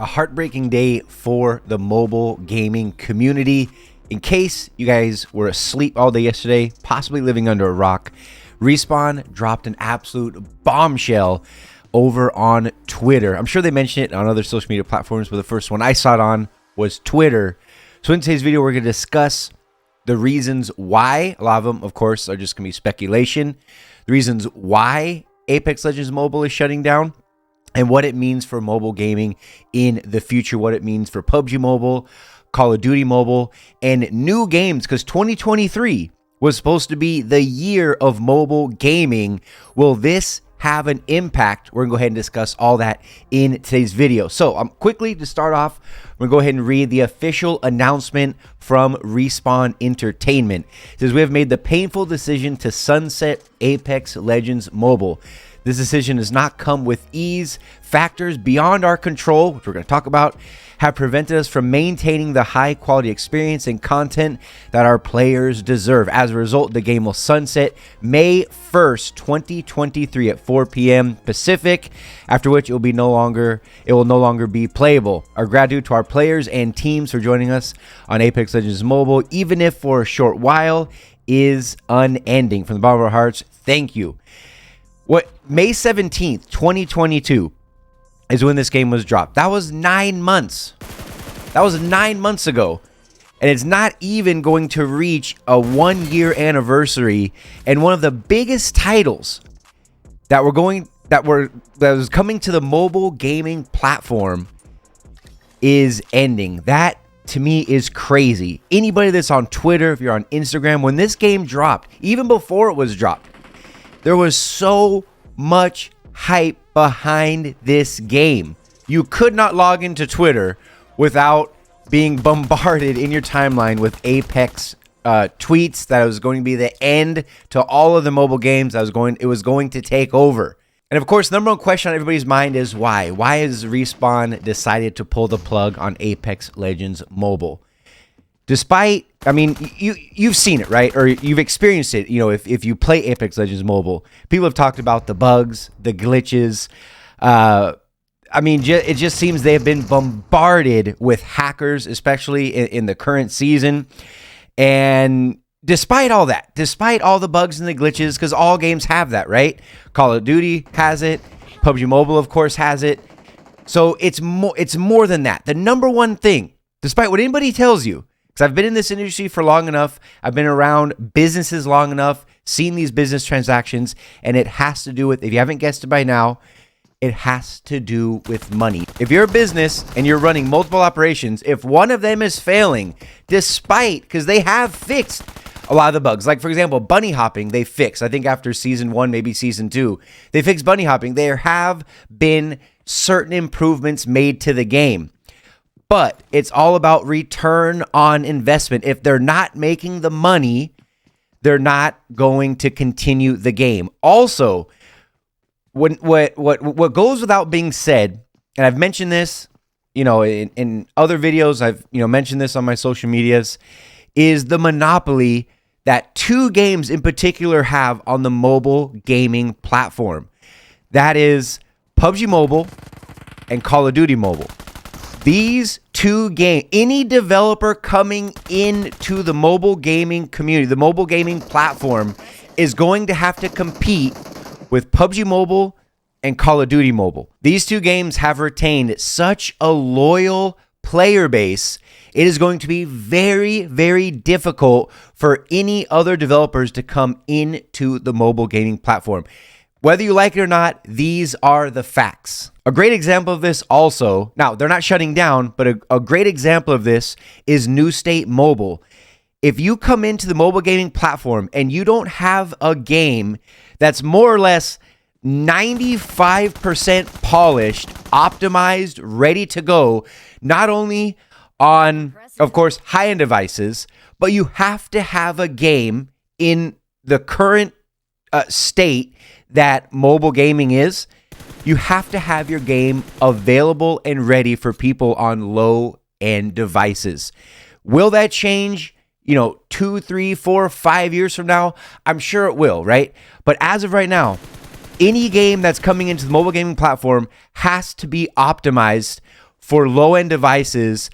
A heartbreaking day for the mobile gaming community. In case you guys were asleep all day yesterday, possibly living under a rock, Respawn dropped an absolute bombshell over on Twitter. I'm sure they mentioned it on other social media platforms, but the first one I saw it on was Twitter. So in today's video, we're going to discuss the reasons why. A lot of them, of course, are just going to be speculation. The reasons why Apex Legends Mobile is shutting down, and what it means for mobile gaming in the future, what it means for PUBG Mobile, Call of Duty Mobile, and new games, because 2023 was supposed to be the year of mobile gaming. Will this have an impact? We're going to go ahead and discuss all that in today's video. So quickly to start off, we're going to go ahead and read the official announcement from Respawn Entertainment. It says, we have made the painful decision to sunset Apex Legends Mobile. This decision has not come with ease. Factors beyond our control, which we're going to talk about, have prevented us from maintaining the high quality experience and content that our players deserve. As a result, the game will sunset May 1st, 2023 at 4 p.m. Pacific, after which it will no longer be playable. Our gratitude to our players and teams for joining us on Apex Legends Mobile, even if for a short while, is unending. From the bottom of our hearts, thank you. May 17th, 2022 is when this game was dropped. That was 9 months. That was 9 months ago. And it's not even going to reach a 1-year anniversary. And one of the biggest titles that was coming to the mobile gaming platform is ending. That to me is crazy. Anybody that's on Twitter, if you're on Instagram, when this game dropped, even before it was dropped, there was so much hype behind this game. You could not log into Twitter without being bombarded in your timeline with Apex tweets that it was going to be the end to all of the mobile games. It was going to take over. And of course, the number one question on everybody's mind is why? Why has Respawn decided to pull the plug on Apex Legends Mobile? Despite, I mean, you've seen it, right? Or you've experienced it. You know, if you play Apex Legends Mobile, people have talked about the bugs, the glitches. I mean, it just seems they have been bombarded with hackers, especially in the current season. And despite all that, despite all the bugs and the glitches, because all games have that, right? Call of Duty has it. PUBG Mobile, of course, has it. So it's more than that. The number one thing, despite what anybody tells you, because I've been in this industry for long enough, I've been around businesses long enough, seen these business transactions, and it has to do with, if you haven't guessed it by now, it has to do with money. If you're a business and you're running multiple operations, if one of them is failing, because they have fixed a lot of the bugs, like for example, bunny hopping, they fixed, I think after season 1, maybe season 2, they fixed bunny hopping. There have been certain improvements made to the game. But it's all about return on investment. If they're not making the money, they're not going to continue the game. Also, what goes without being said, and I've mentioned this, you know, in other videos, I've mentioned this on my social medias, is the monopoly that 2 games in particular have on the mobile gaming platform. That is PUBG Mobile and Call of Duty Mobile. These 2 games, any developer coming into the mobile gaming community, the mobile gaming platform, is going to have to compete with PUBG Mobile and Call of Duty Mobile. These 2 games have retained such a loyal player base, it is going to be very, very difficult for any other developers to come into the mobile gaming platform. Whether you like it or not, these are the facts. A great example of this also, now they're not shutting down, but a great example of this is New State Mobile. If you come into the mobile gaming platform and you don't have a game that's more or less 95% polished, optimized, ready to go, not only on, of course, high-end devices, but you have to have a game in the current state that mobile gaming is. You have to have your game available and ready for people on low-end devices. Will that change, 2, 3, 4, 5 years from now? I'm sure it will, right? But as of right now, any game that's coming into the mobile gaming platform has to be optimized for low-end devices,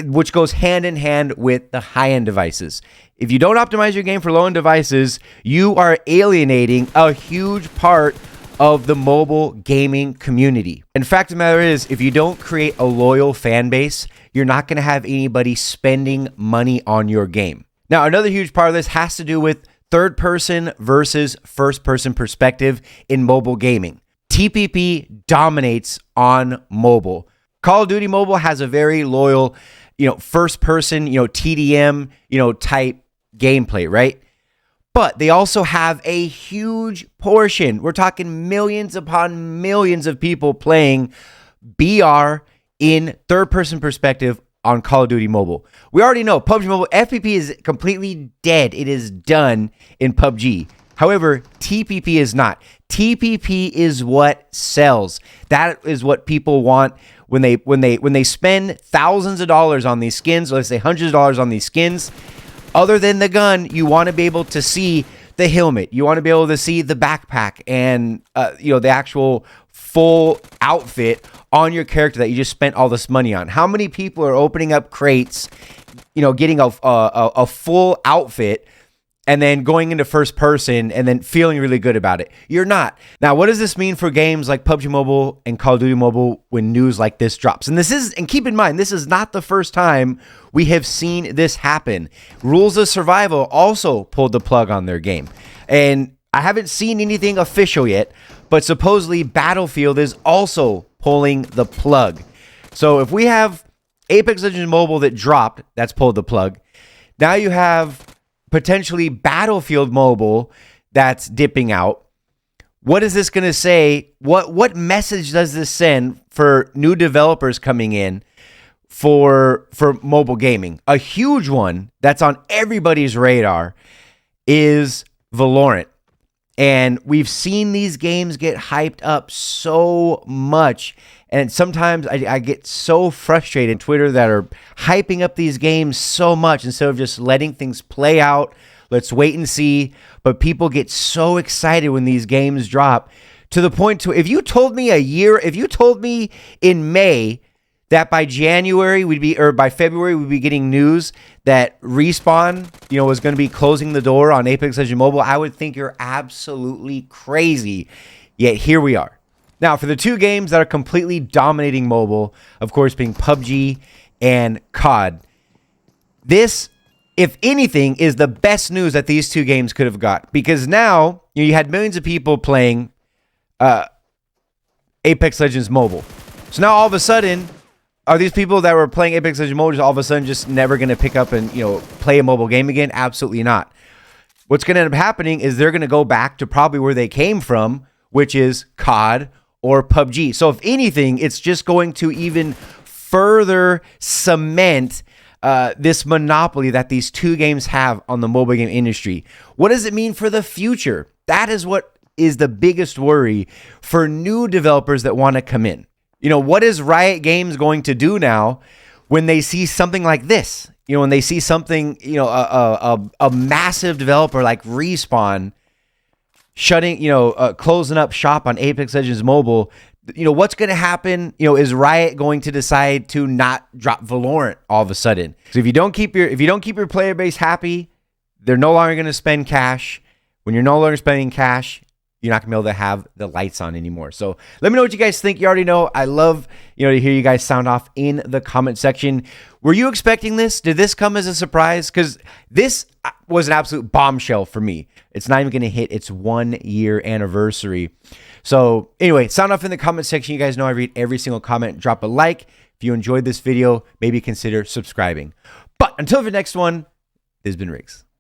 which goes hand in hand with the high-end devices. If you don't optimize your game for low-end devices, you are alienating a huge part of the mobile gaming community. And fact of the matter is, if you don't create a loyal fan base, you're not going to have anybody spending money on your game. Now, another huge part of this has to do with third-person versus first-person perspective in mobile gaming. TPP dominates on mobile. Call of Duty Mobile has a very loyal, first-person, TDM, type gameplay, right? But they also have a huge portion. We're talking millions upon millions of people playing BR in third-person perspective on Call of Duty Mobile. We already know PUBG Mobile FPP is completely dead. It is done in PUBG. However, TPP is not. TPP is what sells. That is what people want when they spend thousands of dollars on these skins, or let's say hundreds of dollars on these skins. Other than the gun, you want to be able to see the helmet. You want to be able to see the backpack and the actual full outfit on your character that you just spent all this money on. How many people are opening up crates, getting a full outfit and then going into first person and then feeling really good about it? You're not. Now, what does this mean for games like PUBG Mobile and Call of Duty Mobile when news like this drops? And keep in mind, this is not the first time we have seen this happen. Rules of Survival also pulled the plug on their game. And I haven't seen anything official yet, but supposedly Battlefield is also pulling the plug. So if we have Apex Legends Mobile that dropped, that's pulled the plug. Now you have potentially Battlefield Mobile that's dipping out. What is this going to say? What message does this send for new developers coming in for mobile gaming? A huge one that's on everybody's radar is Valorant. And we've seen these games get hyped up so much. And sometimes I get so frustrated on Twitter that are hyping up these games so much instead of just letting things play out. Let's wait and see. But people get so excited when these games drop to the point to, if you told me in May that by January by February we'd be getting news that Respawn, was going to be closing the door on Apex Legends Mobile, I would think you're absolutely crazy. Yet here we are. Now, for the two games that are completely dominating mobile, of course, being PUBG and COD, this, if anything, is the best news that these two games could have got, because now you had millions of people playing Apex Legends Mobile. So now all of a sudden, are these people that were playing Apex Legends Mobile all of a sudden just never going to pick up and play a mobile game again? Absolutely not. What's going to end up happening is they're going to go back to probably where they came from, which is COD or PUBG. So if anything, it's just going to even further cement this monopoly that these two games have on the mobile game industry. What does it mean for the future? That is what is the biggest worry for new developers that want to come in. What is Riot Games going to do now when they see something like this? When they see something, a massive developer like Respawn shutting, closing up shop on Apex Legends Mobile, what's going to happen? Is Riot going to decide to not drop Valorant all of a sudden? So if you don't keep your player base happy, they're no longer going to spend cash. When you're no longer spending cash, you're not going to be able to have the lights on anymore. So let me know what you guys think. You already know. I love, to hear you guys sound off in the comment section. Were you expecting this? Did this come as a surprise? Because this was an absolute bombshell for me. It's not even going to hit its 1 year anniversary. So anyway, sound off in the comment section. You guys know I read every single comment. Drop a like. If you enjoyed this video, maybe consider subscribing. But until the next one, this has been Riggs.